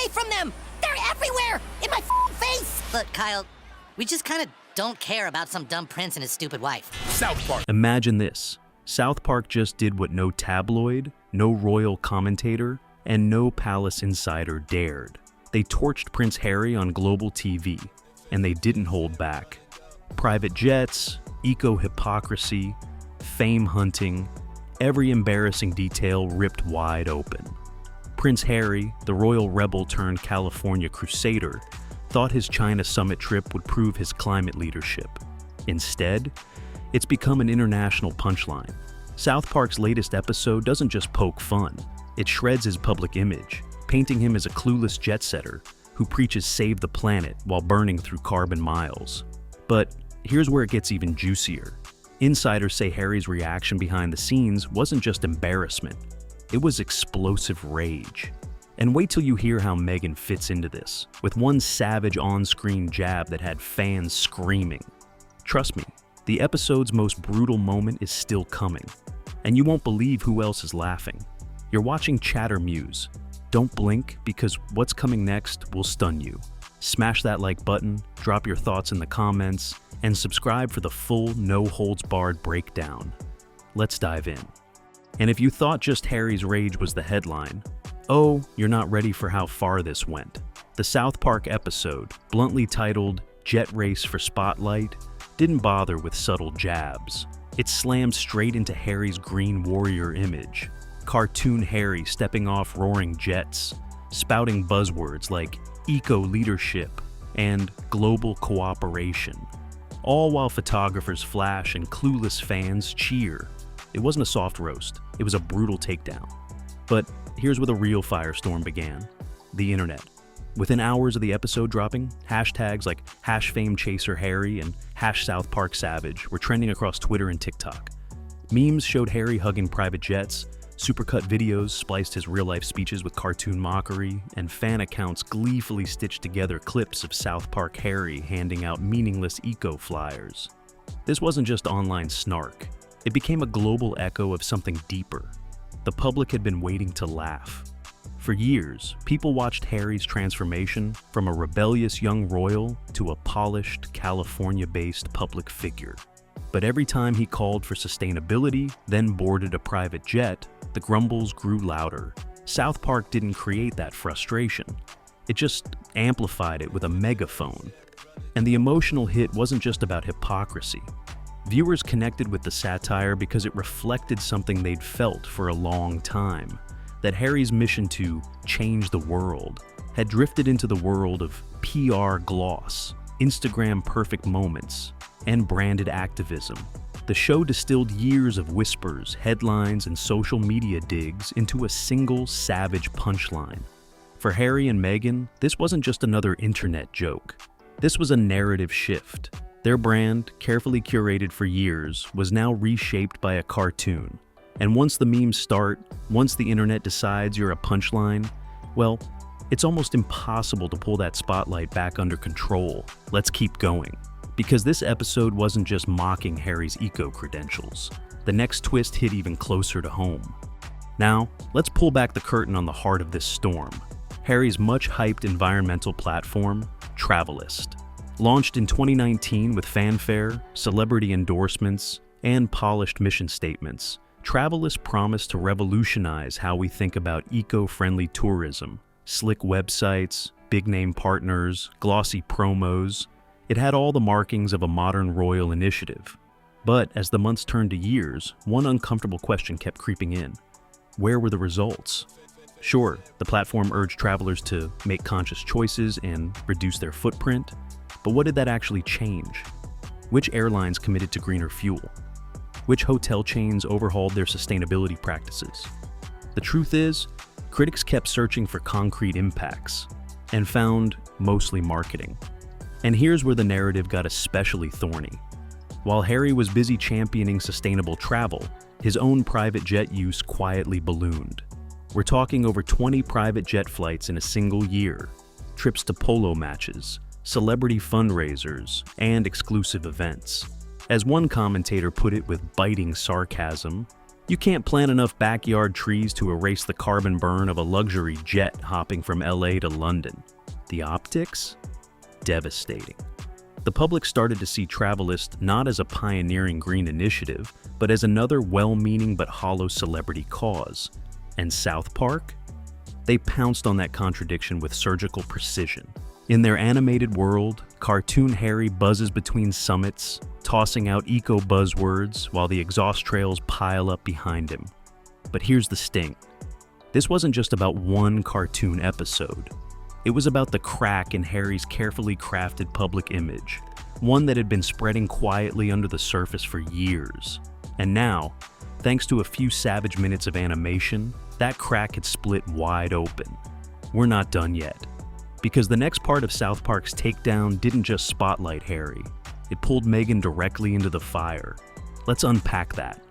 away from them! They're everywhere! In my face! Look, Kyle, we just kind of don't care about some dumb prince and his stupid wife. South Park. Imagine this. South Park just did what no tabloid, no royal commentator, and no palace insider dared. They torched Prince Harry on global TV, and they didn't hold back. Private jets, eco-hypocrisy, fame hunting, every embarrassing detail ripped wide open. Prince Harry, the royal rebel turned California crusader, thought his China summit trip would prove his climate leadership. Instead, it's become an international punchline. South Park's latest episode doesn't just poke fun, it shreds his public image, painting him as a clueless jet-setter who preaches save the planet while burning through carbon miles. But here's where it gets even juicier. Insiders say Harry's reaction behind the scenes wasn't just embarrassment, it was explosive rage. And wait till you hear how Meghan fits into this, with one savage on-screen jab that had fans screaming. Trust me, the episode's most brutal moment is still coming, and you won't believe who else is laughing. You're watching Chattermuse. Don't blink, because what's coming next will stun you. Smash that like button, drop your thoughts in the comments, and subscribe for the full no-holds-barred breakdown. Let's dive in. And if you thought just Harry's rage was the headline, oh, you're not ready for how far this went. The South Park episode, bluntly titled Jet Race for Spotlight, didn't bother with subtle jabs. It slammed straight into Harry's Green Warrior image. Cartoon Harry stepping off roaring jets, spouting buzzwords like eco-leadership and global cooperation, all while photographers flash and clueless fans cheer. It wasn't a soft roast, it was a brutal takedown. But here's where the real firestorm began: the internet. Within hours of the episode dropping, hashtags like #FameChaserHarry and #SouthParkSavage were trending across Twitter and TikTok. Memes showed Harry hugging private jets, supercut videos spliced his real-life speeches with cartoon mockery, and fan accounts gleefully stitched together clips of South Park Harry handing out meaningless eco-flyers. This wasn't just online snark. It became a global echo of something deeper. The public had been waiting to laugh. For years, people watched Harry's transformation from a rebellious young royal to a polished, California-based public figure. But every time he called for sustainability, then boarded a private jet, the grumbles grew louder. South Park didn't create that frustration. It just amplified it with a megaphone. And the emotional hit wasn't just about hypocrisy. Viewers connected with the satire because it reflected something they'd felt for a long time: that Harry's mission to change the world had drifted into the world of PR gloss, Instagram perfect moments, and branded activism. The show distilled years of whispers, headlines, and social media digs into a single savage punchline. For Harry and Meghan, this wasn't just another internet joke. This was a narrative shift. Their brand, carefully curated for years, was now reshaped by a cartoon. And once the memes start, once the internet decides you're a punchline, well, it's almost impossible to pull that spotlight back under control. Let's keep going. Because this episode wasn't just mocking Harry's eco-credentials. The next twist hit even closer to home. Now, let's pull back the curtain on the heart of this storm. Harry's much-hyped environmental platform, Travelist. Launched in 2019 with fanfare, celebrity endorsements, and polished mission statements, Travelist promised to revolutionize how we think about eco-friendly tourism. Slick websites, big-name partners, glossy promos. It had all the markings of a modern royal initiative. But as the months turned to years, one uncomfortable question kept creeping in. Where were the results? Sure, the platform urged travelers to make conscious choices and reduce their footprint, but what did that actually change? Which airlines committed to greener fuel? Which hotel chains overhauled their sustainability practices? The truth is, critics kept searching for concrete impacts and found mostly marketing. And here's where the narrative got especially thorny. While Harry was busy championing sustainable travel, his own private jet use quietly ballooned. We're talking over 20 private jet flights in a single year, trips to polo matches, celebrity fundraisers, and exclusive events. As one commentator put it with biting sarcasm, You can't plant enough backyard trees to erase the carbon burn of a luxury jet hopping from LA to London. The optics? Devastating. The public started to see Travelist not as a pioneering green initiative, but as another well-meaning but hollow celebrity cause. And South Park? They pounced on that contradiction with surgical precision. In their animated world, Cartoon Harry buzzes between summits, tossing out eco buzzwords while the exhaust trails pile up behind him. But here's the sting. This wasn't just about one cartoon episode. It was about the crack in Harry's carefully crafted public image, one that had been spreading quietly under the surface for years. And now, thanks to a few savage minutes of animation, that crack had split wide open. We're not done yet, because the next part of South Park's takedown didn't just spotlight Harry. It pulled Meghan directly into the fire. Let's unpack that.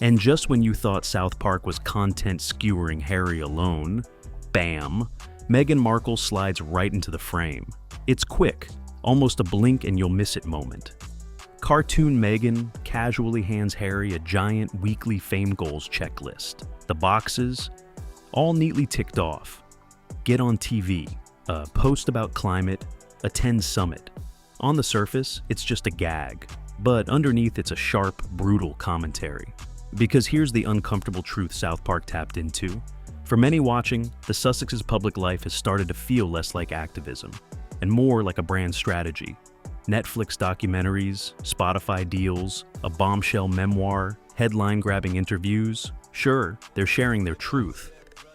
And just when you thought South Park was content skewering Harry alone, bam, Meghan Markle slides right into the frame. It's quick, almost a blink and you'll miss it moment. Cartoon Meghan casually hands Harry a giant weekly fame goals checklist. The boxes, all neatly ticked off. Get on TV, a post about climate, attend summit. On the surface, it's just a gag, but underneath it's a sharp, brutal commentary. Because here's the uncomfortable truth South Park tapped into. For many watching, the Sussex's public life has started to feel less like activism, and more like a brand strategy. Netflix documentaries, Spotify deals, a bombshell memoir, headline-grabbing interviews. Sure, they're sharing their truth.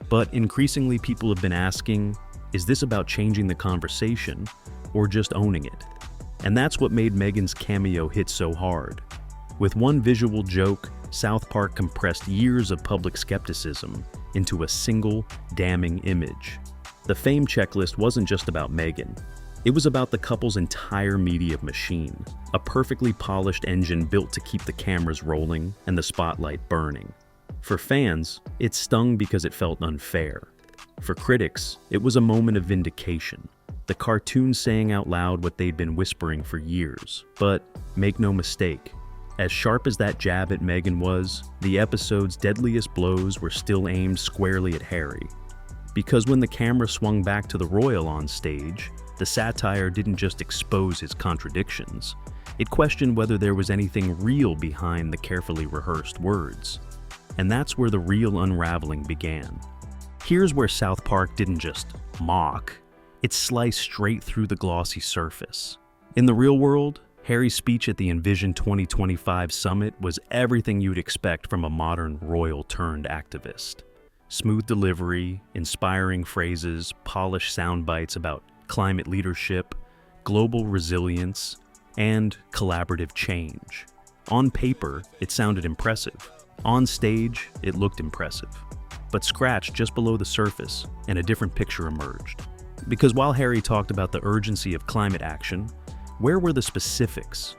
But increasingly people have been asking, is this about changing the conversation, or just owning it? And that's what made Meghan's cameo hit so hard. With one visual joke, South Park compressed years of public skepticism into a single, damning image. The fame checklist wasn't just about Meghan. It was about the couple's entire media machine, a perfectly polished engine built to keep the cameras rolling and the spotlight burning. For fans, it stung because it felt unfair. For critics, it was a moment of vindication. The cartoon saying out loud what they'd been whispering for years. But make no mistake, as sharp as that jab at Meghan was, the episode's deadliest blows were still aimed squarely at Harry. Because when the camera swung back to the royal on stage, the satire didn't just expose his contradictions, it questioned whether there was anything real behind the carefully rehearsed words. And that's where the real unraveling began. Here's where South Park didn't just mock, it sliced straight through the glossy surface. In the real world, Harry's speech at the Envision 2025 summit was everything you'd expect from a modern royal-turned-activist. Smooth delivery, inspiring phrases, polished sound bites about climate leadership, global resilience, and collaborative change. On paper, it sounded impressive. On stage, it looked impressive. But scratched just below the surface, and a different picture emerged. Because while Harry talked about the urgency of climate action, where were the specifics?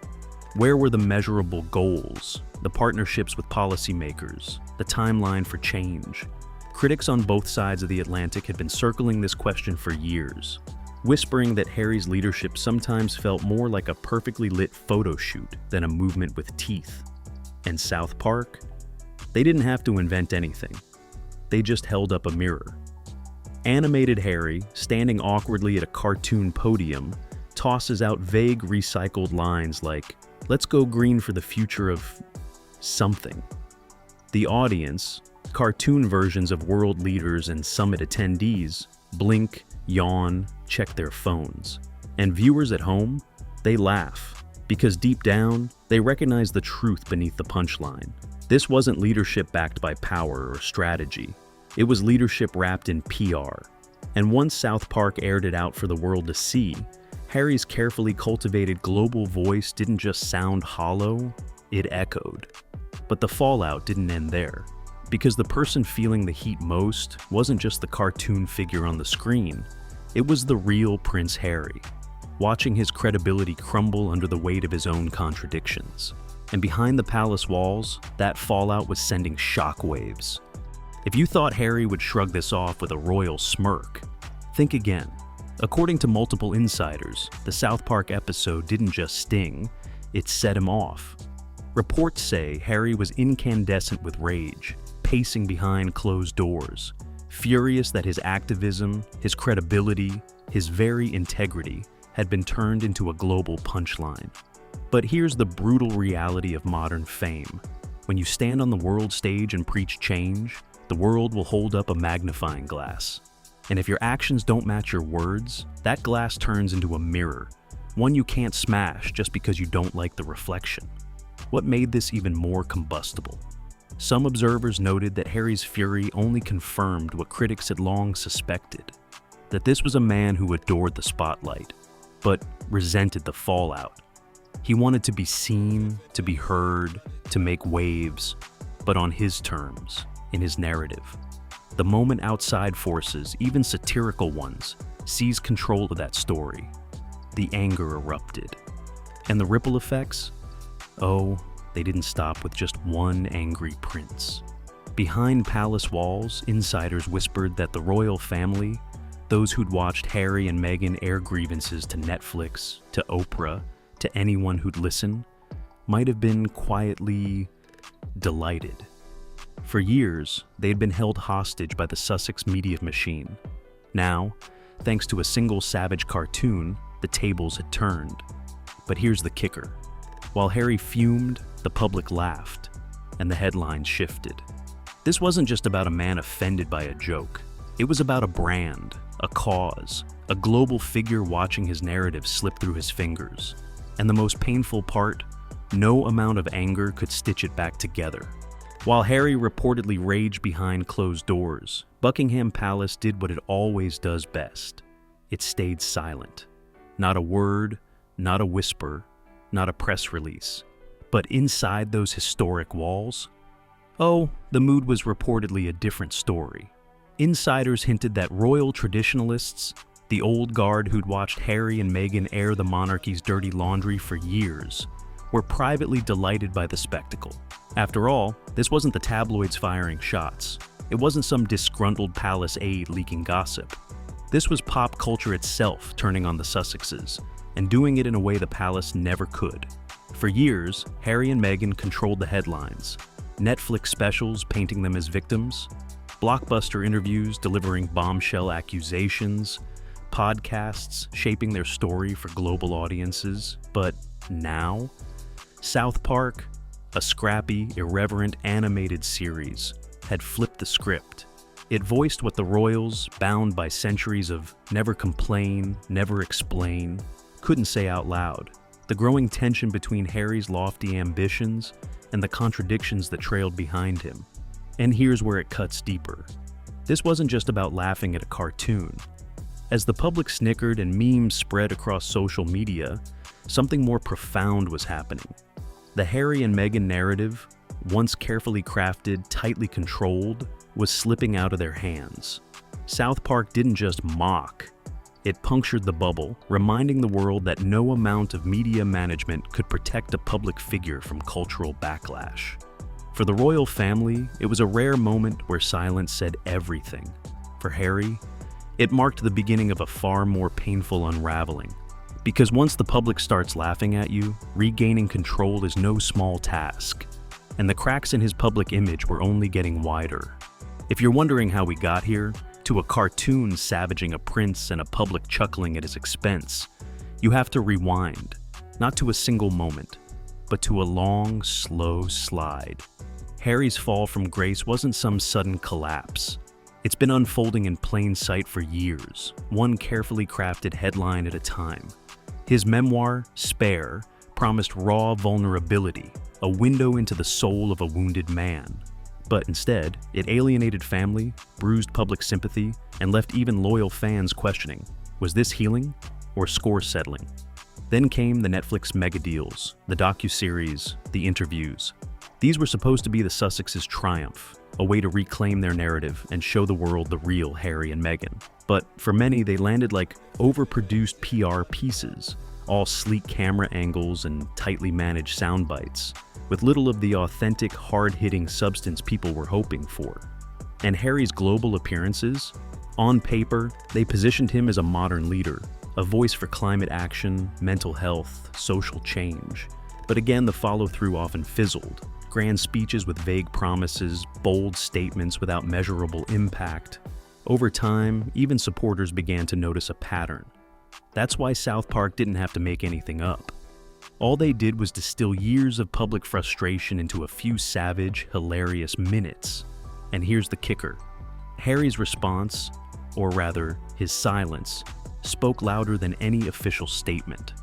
Where were the measurable goals, the partnerships with policymakers, the timeline for change? Critics on both sides of the Atlantic had been circling this question for years, whispering that Harry's leadership sometimes felt more like a perfectly lit photo shoot than a movement with teeth. And South Park? They didn't have to invent anything. They just held up a mirror. Animated Harry, standing awkwardly at a cartoon podium, tosses out vague recycled lines like, "Let's go green for the future of something." The audience, cartoon versions of world leaders and summit attendees, blink, yawn, check their phones. And viewers at home, they laugh, because deep down, they recognize the truth beneath the punchline. This wasn't leadership backed by power or strategy. It was leadership wrapped in PR. And once South Park aired it out for the world to see, Harry's carefully cultivated global voice didn't just sound hollow, it echoed. But the fallout didn't end there. Because the person feeling the heat most wasn't just the cartoon figure on the screen, it was the real Prince Harry, watching his credibility crumble under the weight of his own contradictions. And behind the palace walls, that fallout was sending shockwaves. If you thought Harry would shrug this off with a royal smirk, think again. According to multiple insiders, the South Park episode didn't just sting, it set him off. Reports say Harry was incandescent with rage, pacing behind closed doors, furious that his activism, his credibility, his very integrity had been turned into a global punchline. But here's the brutal reality of modern fame. When you stand on the world stage and preach change, the world will hold up a magnifying glass. And if your actions don't match your words, that glass turns into a mirror, one you can't smash just because you don't like the reflection. What made this even more combustible? Some observers noted that Harry's fury only confirmed what critics had long suspected, that this was a man who adored the spotlight, but resented the fallout. He wanted to be seen, to be heard, to make waves, but on his terms, in his narrative. The moment outside forces, even satirical ones, seized control of that story, the anger erupted. And the ripple effects? Oh, they didn't stop with just one angry prince. Behind palace walls, insiders whispered that the royal family, those who'd watched Harry and Meghan air grievances to Netflix, to Oprah, to anyone who'd listen, might have been quietly delighted. For years, they had been held hostage by the Sussex media machine. Now, thanks to a single savage cartoon, the tables had turned. But here's the kicker. While Harry fumed, the public laughed, and the headlines shifted. This wasn't just about a man offended by a joke. It was about a brand, a cause, a global figure watching his narrative slip through his fingers. And the most painful part, no amount of anger could stitch it back together. While Harry reportedly raged behind closed doors, Buckingham Palace did what it always does best. It stayed silent. Not a word, not a whisper, not a press release. But inside those historic walls, oh, the mood was reportedly a different story. Insiders hinted that royal traditionalists, the old guard who'd watched Harry and Meghan air the monarchy's dirty laundry for years, were privately delighted by the spectacle. After all, this wasn't the tabloids firing shots. It wasn't some disgruntled palace aide leaking gossip. This was pop culture itself turning on the Sussexes, and doing it in a way the palace never could. For years, Harry and Meghan controlled the headlines. Netflix specials painting them as victims, blockbuster interviews delivering bombshell accusations, podcasts shaping their story for global audiences. But now, South Park, a scrappy, irreverent animated series, had flipped the script. It voiced what the royals, bound by centuries of never complain, never explain, couldn't say out loud. The growing tension between Harry's lofty ambitions and the contradictions that trailed behind him. And here's where it cuts deeper. This wasn't just about laughing at a cartoon. As the public snickered and memes spread across social media, something more profound was happening. The Harry and Meghan narrative, once carefully crafted, tightly controlled, was slipping out of their hands. South Park didn't just mock. It punctured the bubble, reminding the world that no amount of media management could protect a public figure from cultural backlash. For the royal family, it was a rare moment where silence said everything. For Harry, it marked the beginning of a far more painful unraveling. Because once the public starts laughing at you, regaining control is no small task. And the cracks in his public image were only getting wider. If you're wondering how we got here, to a cartoon savaging a prince and a public chuckling at his expense, you have to rewind, not to a single moment, but to a long, slow slide. Harry's fall from grace wasn't some sudden collapse. It's been unfolding in plain sight for years, one carefully crafted headline at a time. His memoir, Spare, promised raw vulnerability, a window into the soul of a wounded man. But instead, it alienated family, bruised public sympathy, and left even loyal fans questioning, was this healing or score settling? Then came the Netflix mega deals, the docuseries, the interviews. These were supposed to be the Sussexes' triumph, a way to reclaim their narrative and show the world the real Harry and Meghan. But for many, they landed like overproduced PR pieces, all sleek camera angles and tightly managed sound bites, with little of the authentic, hard-hitting substance people were hoping for. And Harry's global appearances? On paper, they positioned him as a modern leader, a voice for climate action, mental health, social change. But again, the follow-through often fizzled. Grand speeches with vague promises, bold statements without measurable impact. Over time, even supporters began to notice a pattern. That's why South Park didn't have to make anything up. All they did was distill years of public frustration into a few savage, hilarious minutes. And here's the kicker. Harry's response, or rather, his silence, spoke louder than any official statement.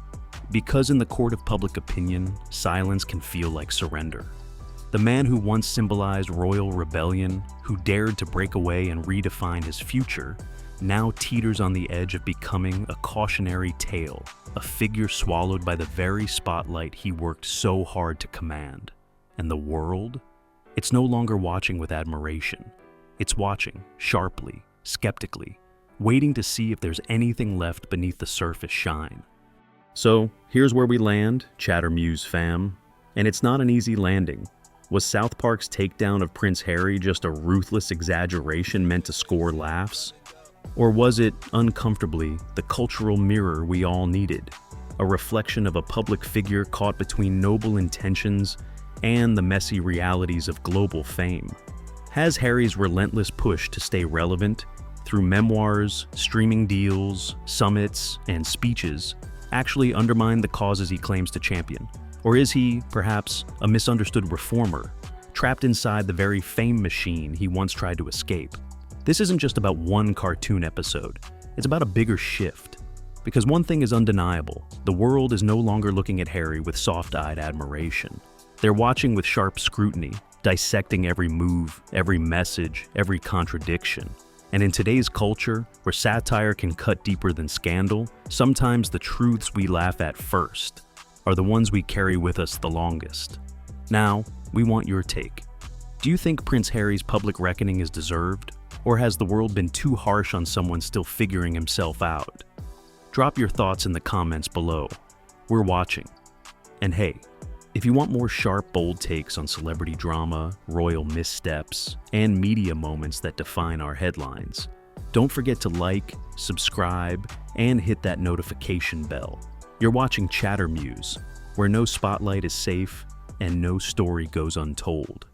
Because in the court of public opinion, silence can feel like surrender. The man who once symbolized royal rebellion, who dared to break away and redefine his future, now teeters on the edge of becoming a cautionary tale, a figure swallowed by the very spotlight he worked so hard to command. And the world? It's no longer watching with admiration. It's watching, sharply, skeptically, waiting to see if there's anything left beneath the surface shine. So, here's where we land, Chattermuse fam. And it's not an easy landing. Was South Park's takedown of Prince Harry just a ruthless exaggeration meant to score laughs? Or was it, uncomfortably, the cultural mirror we all needed? A reflection of a public figure caught between noble intentions and the messy realities of global fame? Has Harry's relentless push to stay relevant, through memoirs, streaming deals, summits, and speeches, actually undermined the causes he claims to champion? Or is he, perhaps, a misunderstood reformer, trapped inside the very fame machine he once tried to escape? This isn't just about one cartoon episode. It's about a bigger shift. Because one thing is undeniable, the world is no longer looking at Harry with soft-eyed admiration. They're watching with sharp scrutiny, dissecting every move, every message, every contradiction. And in today's culture, where satire can cut deeper than scandal, sometimes the truths we laugh at first are the ones we carry with us the longest. Now, we want your take. Do you think Prince Harry's public reckoning is deserved? Or has the world been too harsh on someone still figuring himself out? Drop your thoughts in the comments below. We're watching. And hey, if you want more sharp, bold takes on celebrity drama, royal missteps, and media moments that define our headlines, don't forget to like, subscribe, and hit that notification bell. You're watching Chattermuse, where no spotlight is safe and no story goes untold.